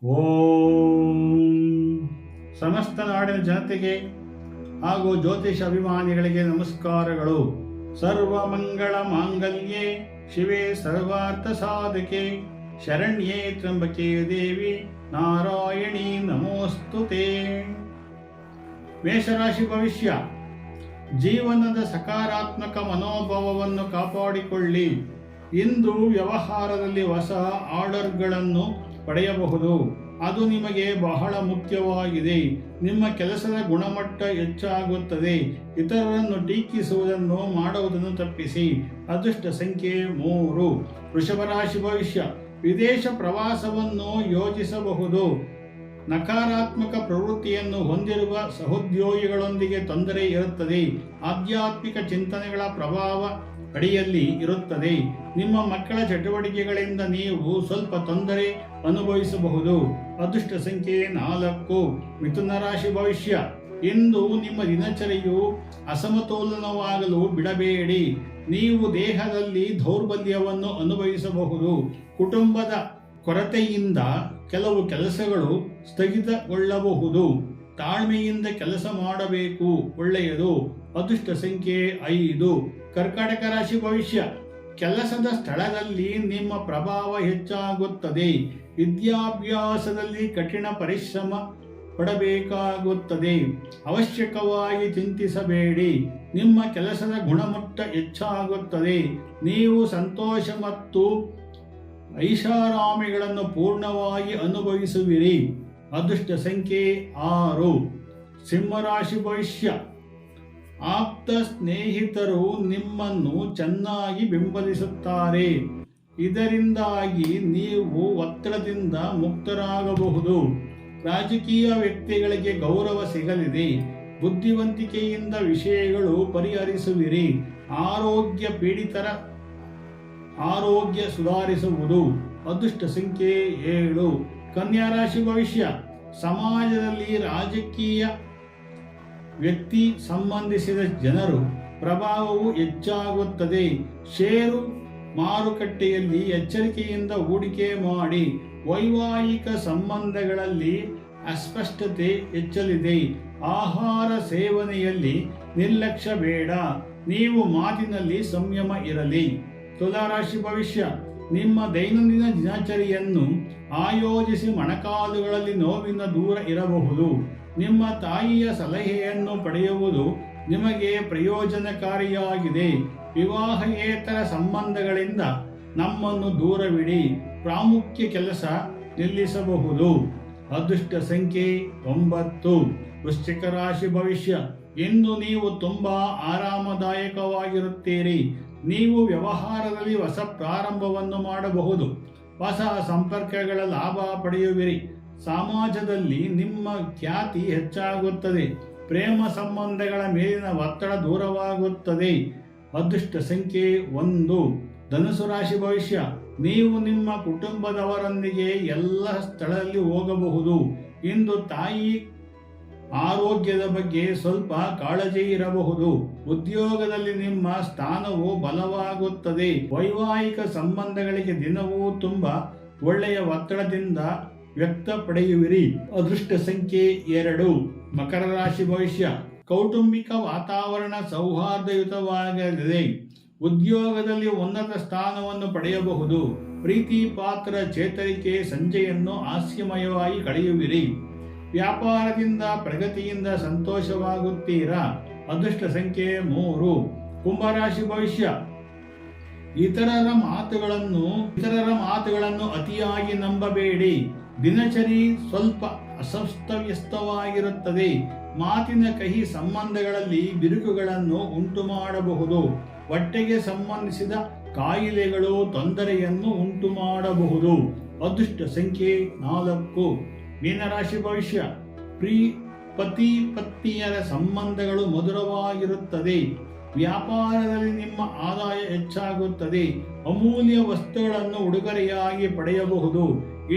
ಓಂ ಸಮಸ್ತ ನಾಡಿನ ಜನತೆಗೆ ಹಾಗೂ ಜ್ಯೋತಿಷ ಅಭಿಮಾನಿಗಳಿಗೆ ನಮಸ್ಕಾರಗಳು. ಸರ್ವಮಂಗಳ ಮಾಂಗಲ್ಯೆ ಶಿವೆ ಸರ್ವಾರ್ಥ ಸಾಧಕೆ ಶರಣ್ಯೇ ತ್ರ್ಯಂಬಕೆ ದೇವಿ ನಾರಾಯಣಿ ನಮೋಸ್ತುತೆ. ಮೇಷರಾಶಿ ಭವಿಷ್ಯ. ಜೀವನದ ಸಕಾರಾತ್ಮಕ ಮನೋಭಾವವನ್ನು ಕಾಪಾಡಿಕೊಳ್ಳಿ. ಇಂದು ವ್ಯವಹಾರದಲ್ಲಿ ಹೊಸ ಆರ್ಡರ್ಗಳನ್ನು ಪಡೆಯಬಹುದು. ಅದು ನಿಮಗೆ ಬಹಳ ಮುಖ್ಯವಾಗಿದೆ. ನಿಮ್ಮ ಕೆಲಸದ ಗುಣಮಟ್ಟ ಹೆಚ್ಚಾಗುತ್ತದೆ. ಇತರರನ್ನು ಟೀಕಿಸುವುದನ್ನು ಮಾಡುವುದನ್ನು ತಪ್ಪಿಸಿ. ಅದೃಷ್ಟ ಸಂಖ್ಯೆ 3. ವೃಷಭ ರಾಶಿ ಭವಿಷ್ಯ. ವಿದೇಶ ಪ್ರವಾಸವನ್ನು ಯೋಜಿಸಬಹುದು. ನಕಾರಾತ್ಮಕ ಪ್ರವೃತ್ತಿಯನ್ನು ಹೊಂದಿರುವ ಸಹೋದ್ಯೋಗಿಗಳೊಂದಿಗೆ ತೊಂದರೆ ಇರುತ್ತದೆ. ಆಧ್ಯಾತ್ಮಿಕ ಚಿಂತನೆಗಳ ಪ್ರಭಾವ ಅಡಿಯಲ್ಲಿ ಇರುತ್ತದೆ. ನಿಮ್ಮ ಮಕ್ಕಳ ಚಟುವಟಿಕೆಗಳಿಂದ ನೀವು ಸ್ವಲ್ಪ ತೊಂದರೆ ಅನುಭವಿಸಬಹುದು. ಅದೃಷ್ಟ ಸಂಖ್ಯೆ 4. ಮಿಥುನ ರಾಶಿ ಭವಿಷ್ಯ. ಇಂದು ನಿಮ್ಮ ದಿನಚರಿಯು ಅಸಮತೋಲನವಾಗಲು ಬಿಡಬೇಡಿ. ನೀವು ದೇಹದಲ್ಲಿ ದೌರ್ಬಲ್ಯವನ್ನು ಅನುಭವಿಸಬಹುದು. ಕುಟುಂಬದ ಕೊರತೆಯಿಂದ ಕೆಲವು ಕೆಲಸಗಳು ಸ್ಥಗಿತಗೊಳ್ಳಬಹುದು. ತಾಳ್ಮೆಯಿಂದ ಕೆಲಸ ಮಾಡಬೇಕು, ಒಳ್ಳೆಯದು. ಅದೃಷ್ಟ ಸಂಖ್ಯೆ 5. ಕರ್ಕಾಟಕ ರಾಶಿ ಭವಿಷ್ಯ. ಕೆಲಸದ ಸ್ಥಳದಲ್ಲಿ ನಿಮ್ಮ ಪ್ರಭಾವ ಹೆಚ್ಚಾಗುತ್ತದೆ. ವಿದ್ಯಾಭ್ಯಾಸದಲ್ಲಿ ಕಠಿಣ ಪರಿಶ್ರಮ ಪಡಬೇಕಾಗುತ್ತದೆ. ಅವಶ್ಯಕವಾಗಿ ಚಿಂತಿಸಬೇಡಿ. ನಿಮ್ಮ ಕೆಲಸದ ಗುಣಮಟ್ಟ ಹೆಚ್ಚಾಗುತ್ತದೆ. ನೀವು ಸಂತೋಷ ಮತ್ತು ಐಷಾರಾಮಿಗಳನ್ನು ಪೂರ್ಣವಾಗಿ ಅನುಭವಿಸುವಿರಿ. ಅದೃಷ್ಟ ಸಂಖ್ಯೆ 6. ಸಿಂಹರಾಶಿ ಭವಿಷ್ಯ. ಆಪ್ತ ಸ್ನೇಹಿತರು ನಿಮ್ಮನ್ನು ಚೆನ್ನಾಗಿ ಬೆಂಬಲಿಸುತ್ತಾರೆ. ಇದರಿಂದಾಗಿ ನೀವು ಒತ್ತಡದಿಂದ ಮುಕ್ತರಾಗಬಹುದು. ರಾಜಕೀಯ ವ್ಯಕ್ತಿಗಳಿಗೆ ಗೌರವ ಸಿಗಲಿದೆ. ಬುದ್ಧಿವಂತಿಕೆಯಿಂದ ವಿಷಯಗಳು ಪರಿಹರಿಸುವಿರಿ. ಪೀಡಿತರ ಆರೋಗ್ಯ ಸುಧಾರಿಸುವುದು. ಅದೃಷ್ಟ ಸಂಖ್ಯೆ 7. ಕನ್ಯಾ ರಾಶಿ ಭವಿಷ್ಯ. ಸಮಾಜದಲ್ಲಿ ರಾಜಕೀಯ ವ್ಯಕ್ತಿ ಸಂಬಂಧಿಸಿದ ಜನರು ಪ್ರಭಾವವು ಹೆಚ್ಚಾಗುತ್ತದೆ. ಷೇರು ಮಾರುಕಟ್ಟೆಯಲ್ಲಿ ಎಚ್ಚರಿಕೆಯಿಂದ ಹೂಡಿಕೆ ಮಾಡಿ. ವೈವಾಹಿಕ ಸಂಬಂಧಗಳಲ್ಲಿ ಅಸ್ಪಷ್ಟತೆ ಹೆಚ್ಚಲಿದೆ. ಆಹಾರ ಸೇವನೆಯಲ್ಲಿ ನಿರ್ಲಕ್ಷ್ಯ ಬೇಡ. ನೀವು ಮಾತಿನಲ್ಲಿ ಸಂಯಮ ಇರಲಿ. ತುಲಾರಾಶಿ ಭವಿಷ್ಯ. ನಿಮ್ಮ ದೈನಂದಿನ ದಿನಚರಿಯನ್ನು ಆಯೋಜಿಸಿ. ಮೊಣಕಾಲುಗಳಲ್ಲಿ ನೋವಿನ ದೂರ ಇರಬಹುದು. ನಿಮ್ಮ ತಾಯಿಯ ಸಲಹೆಯನ್ನು ಪಡೆಯುವುದು ನಿಮಗೆ ಪ್ರಯೋಜನಕಾರಿಯಾಗಿದೆ. ವಿವಾಹೇತರ ಸಂಬಂಧಗಳಿಂದ ನಮ್ಮನ್ನು ದೂರವಿಡಿ. ಪ್ರಾಮುಖ್ಯ ಕೆಲಸ ನಿಲ್ಲಿಸಬಹುದು. ಅದೃಷ್ಟ ಸಂಖ್ಯೆ 9. ವೃಶ್ಚಿಕ ರಾಶಿ ಭವಿಷ್ಯ. ಇಂದು ನೀವು ತುಂಬಾ ಆರಾಮದಾಯಕವಾಗಿರುತ್ತೀರಿ. ನೀವು ವ್ಯವಹಾರದಲ್ಲಿ ಹೊಸ ಪ್ರಾರಂಭವನ್ನು ಮಾಡಬಹುದು. ಹೊಸ ಸಂಪರ್ಕಗಳ ಲಾಭ ಪಡೆಯುವಿರಿ. ಸಮಾಜದಲ್ಲಿ ನಿಮ್ಮ ಖ್ಯಾತಿ ಹೆಚ್ಚಾಗುತ್ತದೆ. ಪ್ರೇಮ ಸಂಬಂಧಗಳ ಮೇಲಿನ ಒತ್ತಡ ದೂರವಾಗುತ್ತದೆ. ಅದೃಷ್ಟ ಸಂಖ್ಯೆ 1. ಧನುಸು ರಾಶಿ ಭವಿಷ್ಯ. ನೀವು ನಿಮ್ಮ ಕುಟುಂಬದವರೊಂದಿಗೆ ಎಲ್ಲ ಸ್ಥಳದಲ್ಲಿ ಹೋಗಬಹುದು. ಇಂದು ತಾಯಿ ಆರೋಗ್ಯದ ಬಗ್ಗೆ ಸ್ವಲ್ಪ ಕಾಳಜಿ ಇರಬಹುದು. ಉದ್ಯೋಗದಲ್ಲಿ ನಿಮ್ಮ ಸ್ಥಾನವು ಬಲವಾಗುತ್ತದೆ. ವೈವಾಹಿಕ ಸಂಬಂಧಗಳಿಗೆ ದಿನವೂ ತುಂಬಾ ಒಳ್ಳೆಯ ಒತ್ತಡದಿಂದ ವ್ಯಕ್ತಪಡೆಯುವಿರಿ. ಅದೃಷ್ಟ ಸಂಖ್ಯೆ 2. ಮಕರ ರಾಶಿ ಭವಿಷ್ಯ. ಕೌಟುಂಬಿಕ ವಾತಾವರಣ ಸೌಹಾರ್ದಯುತವಾಗಲಿದೆ. ಉದ್ಯೋಗದಲ್ಲಿ ಉನ್ನತ ಸ್ಥಾನವನ್ನು ಪಡೆಯಬಹುದು. ಪ್ರೀತಿ ಪಾತ್ರ ಚೇತರಿಕೆ ಸಂಜೆಯನ್ನು ಹಾಸ್ಯಮಯವಾಗಿ ಕಳೆಯುವಿರಿ. ವ್ಯಾಪಾರದಿಂದ ಪ್ರಗತಿಯಿಂದ ಸಂತೋಷವಾಗುತ್ತೀರಾ. ಅದೃಷ್ಟ ಸಂಖ್ಯೆ 3. ಕುಂಭರಾಶಿ ಭವಿಷ್ಯ. ಇತರರ ಮಾತುಗಳನ್ನು ಅತಿಯಾಗಿ ನಂಬಬೇಡಿ. ದಿನಚರಿ ಸ್ವಲ್ಪ ಅಸ್ತವ್ಯಸ್ತವಾಗಿರುತ್ತದೆ. ಮಾತಿನ ಕಹಿ ಸಂಬಂಧಗಳಲ್ಲಿ ಬಿರುಕುಗಳನ್ನು ಉಂಟು ಮಾಡಬಹುದು. ಹೊಟ್ಟೆಗೆ ಸಂಬಂಧಿಸಿದ ಕಾಯಿಲೆಗಳು ತೊಂದರೆಯನ್ನು ಉಂಟು ಮಾಡಬಹುದು. ಅದೃಷ್ಟ ಸಂಖ್ಯೆ 4. ಮೀನರಾಶಿ ಭವಿಷ್ಯ. ಪತಿ ಪತ್ನಿಯರ ಸಂಬಂಧಗಳು ಮಧುರವಾಗಿರುತ್ತದೆ. ವ್ಯಾಪಾರದಲ್ಲಿ ನಿಮ್ಮ ಆದಾಯ ಹೆಚ್ಚಾಗುತ್ತದೆ. ಅಮೂಲ್ಯ ವಸ್ತುಗಳನ್ನು ಉಡುಗೊರೆಯಾಗಿ ಪಡೆಯಬಹುದು.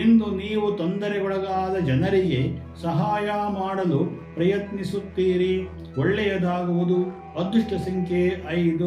ಇಂದು ನೀವು ತೊಂದರೆಗೊಳಗಾದ ಜನರಿಗೆ ಸಹಾಯ ಮಾಡಲು ಪ್ರಯತ್ನಿಸುತ್ತೀರಿ. ಒಳ್ಳೆಯದಾಗುವುದು. ಅದೃಷ್ಟ ಸಂಖ್ಯೆ 5.